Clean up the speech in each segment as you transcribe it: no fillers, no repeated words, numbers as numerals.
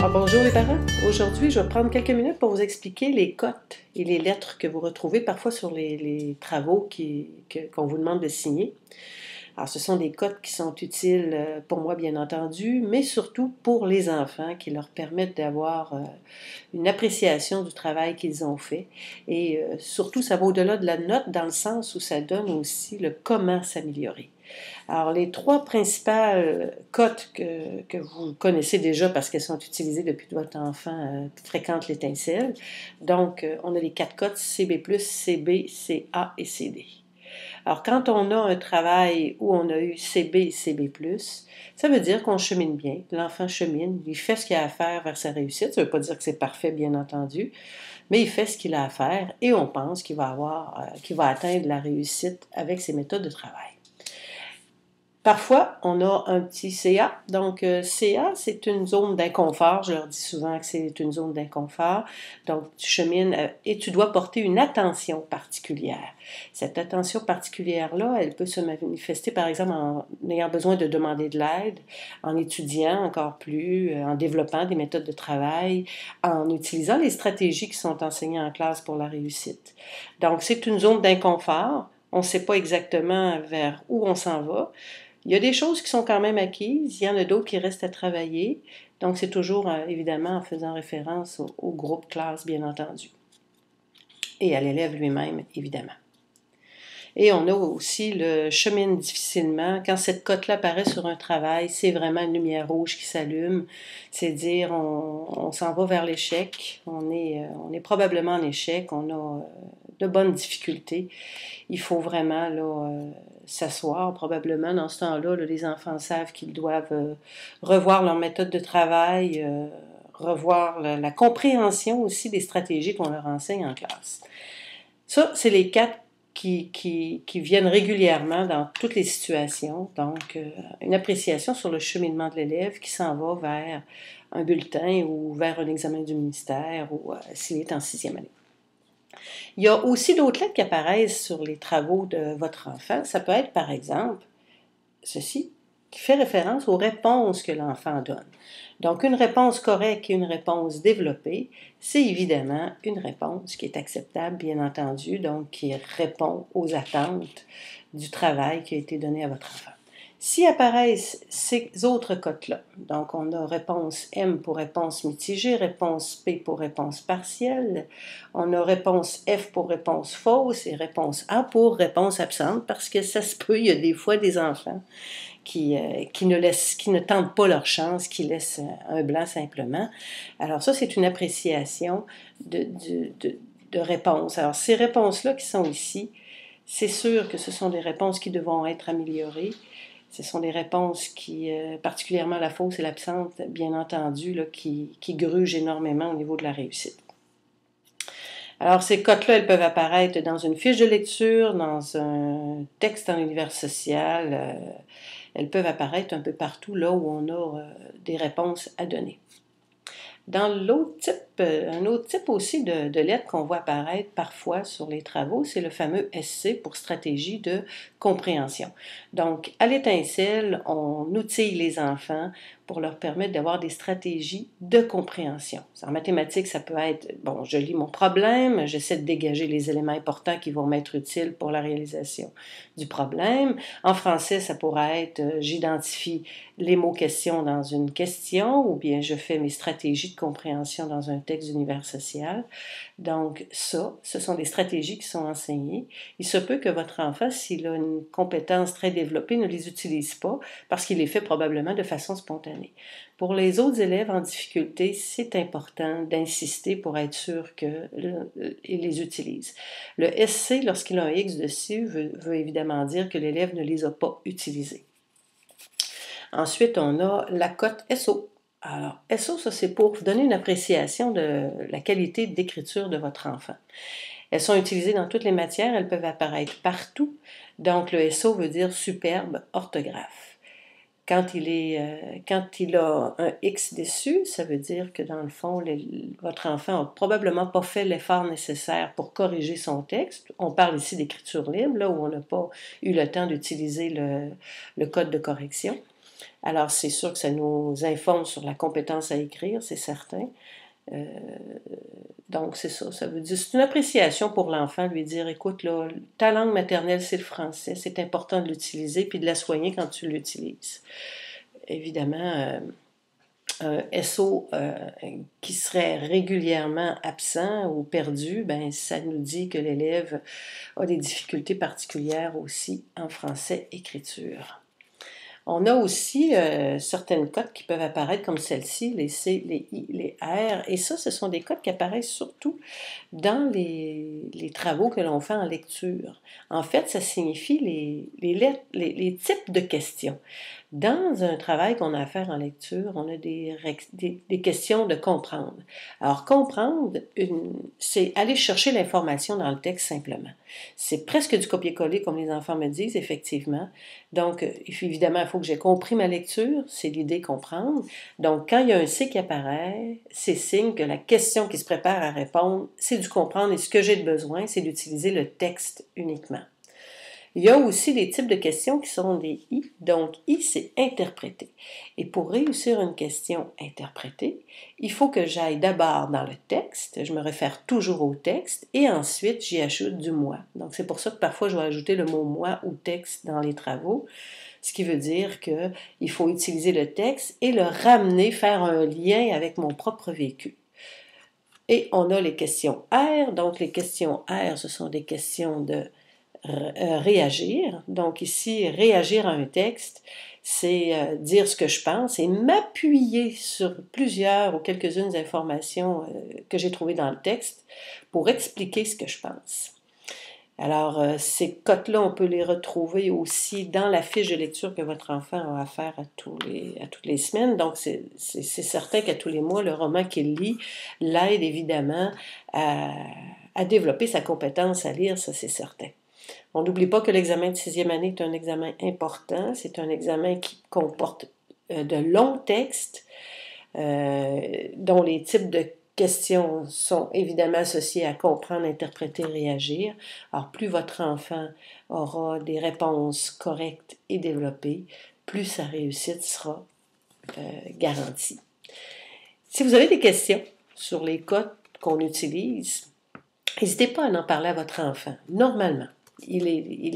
Alors bonjour les parents, aujourd'hui je vais prendre quelques minutes pour vous expliquer les cotes et les lettres que vous retrouvez parfois sur les travaux qu'on vous demande de signer. Alors ce sont des cotes qui sont utiles pour moi bien entendu, mais surtout pour les enfants qui leur permettent d'avoir une appréciation du travail qu'ils ont fait. Et surtout ça va au-delà de la note dans le sens où ça donne aussi le comment s'améliorer. Alors, les trois principales cotes que vous connaissez déjà parce qu'elles sont utilisées depuis que votre enfant fréquente l'étincelle. Donc, on a les quatre cotes CB+, CB, CA et CD. Alors, quand on a un travail où on a eu CB et CB+, ça veut dire qu'on chemine bien, l'enfant chemine, il fait ce qu'il a à faire vers sa réussite. Ça ne veut pas dire que c'est parfait, bien entendu, mais il fait ce qu'il a à faire et on pense qu'il va atteindre la réussite avec ses méthodes de travail. Parfois, on a un petit CA. Donc, CA, c'est une zone d'inconfort. Je leur dis souvent que c'est une zone d'inconfort. Donc, tu chemines et tu dois porter une attention particulière. Cette attention particulière-là, elle peut se manifester, par exemple, en ayant besoin de demander de l'aide, en étudiant encore plus, en développant des méthodes de travail, en utilisant les stratégies qui sont enseignées en classe pour la réussite. Donc, c'est une zone d'inconfort. On ne sait pas exactement vers où on s'en va. Il y a des choses qui sont quand même acquises, il y en a d'autres qui restent à travailler. Donc, c'est toujours, évidemment, en faisant référence au groupe classe, bien entendu. Et à l'élève lui-même, évidemment. Et on a aussi le chemine difficilement. Quand cette cote-là apparaît sur un travail, c'est vraiment une lumière rouge qui s'allume. C'est dire on s'en va vers l'échec. On est probablement en échec. On a de bonnes difficultés. Il faut vraiment s'asseoir. Probablement, dans ce temps-là, les enfants savent qu'ils doivent revoir leur méthode de travail, revoir la compréhension aussi des stratégies qu'on leur enseigne en classe. Ça, c'est les quatre qui viennent régulièrement dans toutes les situations. Donc, une appréciation sur le cheminement de l'élève qui s'en va vers un bulletin ou vers un examen du ministère ou s'il est en 6e année. Il y a aussi d'autres lettres qui apparaissent sur les travaux de votre enfant. Ça peut être, par exemple, ceci, qui fait référence aux réponses que l'enfant donne. Donc, une réponse correcte et une réponse développée, c'est évidemment une réponse qui est acceptable, bien entendu, donc qui répond aux attentes du travail qui a été donné à votre enfant. Si apparaissent ces autres cotes-là, donc on a réponse M pour réponse mitigée, réponse P pour réponse partielle, on a réponse F pour réponse fausse et réponse A pour réponse absente, parce que ça se peut, il y a des fois des enfants qui ne tentent pas leur chance, qui laissent un blanc simplement. Alors ça, c'est une appréciation de réponses. Alors ces réponses-là qui sont ici, c'est sûr que ce sont des réponses qui devront être améliorées. Ce sont des réponses qui, particulièrement la fausse et l'absente, bien entendu, là, qui grugent énormément au niveau de la réussite. Alors, ces cotes-là, elles peuvent apparaître dans une fiche de lecture, dans un texte en univers social. Elles peuvent apparaître un peu partout là où on a des réponses à donner. Dans un autre type aussi de lettres qu'on voit apparaître parfois sur les travaux, c'est le fameux SC pour stratégie de compréhension. Donc, à l'étincelle, on outille les enfants pour leur permettre d'avoir des stratégies de compréhension. En mathématiques, ça peut être, bon, je lis mon problème, j'essaie de dégager les éléments importants qui vont m'être utiles pour la réalisation du problème. En français, ça pourrait être, j'identifie les mots questions dans une question, ou bien je fais mes stratégies de compréhension dans un texte d'univers social. Donc ça, ce sont des stratégies qui sont enseignées. Il se peut que votre enfant, s'il a une compétence très développée, ne les utilise pas parce qu'il les fait probablement de façon spontanée. Pour les autres élèves en difficulté, c'est important d'insister pour être sûr qu'ils les utilisent. Le SC, lorsqu'il a un X dessus, veut évidemment dire que l'élève ne les a pas utilisés. Ensuite, on a la cote SO. Alors, SO, ça c'est pour vous donner une appréciation de la qualité d'écriture de votre enfant. Elles sont utilisées dans toutes les matières, elles peuvent apparaître partout. Donc, le SO veut dire superbe orthographe. Quand il a un X dessus, ça veut dire que dans le fond, votre enfant n'a probablement pas fait l'effort nécessaire pour corriger son texte. On parle ici d'écriture libre, là où on n'a pas eu le temps d'utiliser le code de correction. Alors, c'est sûr que ça nous informe sur la compétence à écrire, c'est certain. Donc, c'est ça. Ça veut dire, c'est une appréciation pour l'enfant, lui dire, écoute, là, ta langue maternelle, c'est le français. C'est important de l'utiliser puis de la soigner quand tu l'utilises. Évidemment, un SO qui serait régulièrement absent ou perdu, ben, ça nous dit que l'élève a des difficultés particulières aussi en français écriture. On a aussi certaines cotes qui peuvent apparaître comme celle-ci, les C, les I, les R, et ça, ce sont des cotes qui apparaissent surtout dans les travaux que l'on fait en lecture. En fait, ça signifie les types de questions. Dans un travail qu'on a à faire en lecture, on a des questions de comprendre. Alors, comprendre, c'est aller chercher l'information dans le texte simplement. C'est presque du copier-coller, comme les enfants me disent, effectivement. Donc, évidemment, il faut que j'ai compris ma lecture, c'est l'idée comprendre. Donc, quand il y a un C qui apparaît, c'est signe que la question qui se prépare à répondre, c'est du comprendre et ce que j'ai de besoin, c'est d'utiliser le texte uniquement. Il y a aussi des types de questions qui sont des I. Donc, I, c'est interpréter. Et pour réussir une question interprétée, il faut que j'aille d'abord dans le texte, je me réfère toujours au texte, et ensuite, j'y ajoute du moi. Donc, c'est pour ça que parfois, je vais ajouter le mot moi ou texte dans les travaux, ce qui veut dire qu'il faut utiliser le texte et le ramener, faire un lien avec mon propre vécu. Et on a les questions R. Donc, les questions R, ce sont des questions de réagir. Donc ici, réagir à un texte, c'est dire ce que je pense et m'appuyer sur plusieurs ou quelques-unes informations que j'ai trouvées dans le texte pour expliquer ce que je pense. Alors, ces cotes-là, on peut les retrouver aussi dans la fiche de lecture que votre enfant a à faire à toutes les semaines. Donc, c'est certain qu'à tous les mois, le roman qu'il lit l'aide évidemment à développer sa compétence à lire, ça c'est certain. On n'oublie pas que l'examen de 6e année est un examen important. C'est un examen qui comporte de longs textes dont les types de questions sont évidemment associées à comprendre, interpréter, réagir. Alors, plus votre enfant aura des réponses correctes et développées, plus sa réussite sera garantie. Si vous avez des questions sur les codes qu'on utilise, n'hésitez pas à en parler à votre enfant, normalement. Il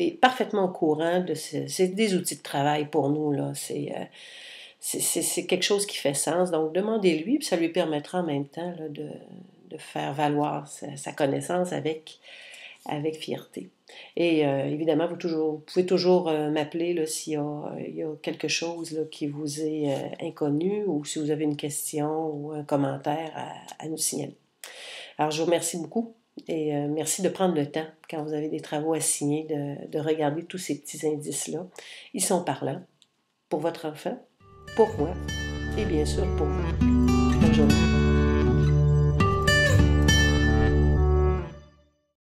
est parfaitement au courant de c'est des outils de travail pour nous, là. C'est quelque chose qui fait sens. Donc, demandez-lui, puis ça lui permettra en même temps là, de faire valoir sa connaissance avec fierté. Et évidemment, vous pouvez toujours m'appeler là, s'il y a quelque chose là, qui vous est inconnu ou si vous avez une question ou un commentaire à nous signaler. Alors, je vous remercie beaucoup. Et merci de prendre le temps, quand vous avez des travaux à signer, de regarder tous ces petits indices-là. Ils sont parlants pour votre enfant, pour moi et bien sûr pour vous. Bonne journée.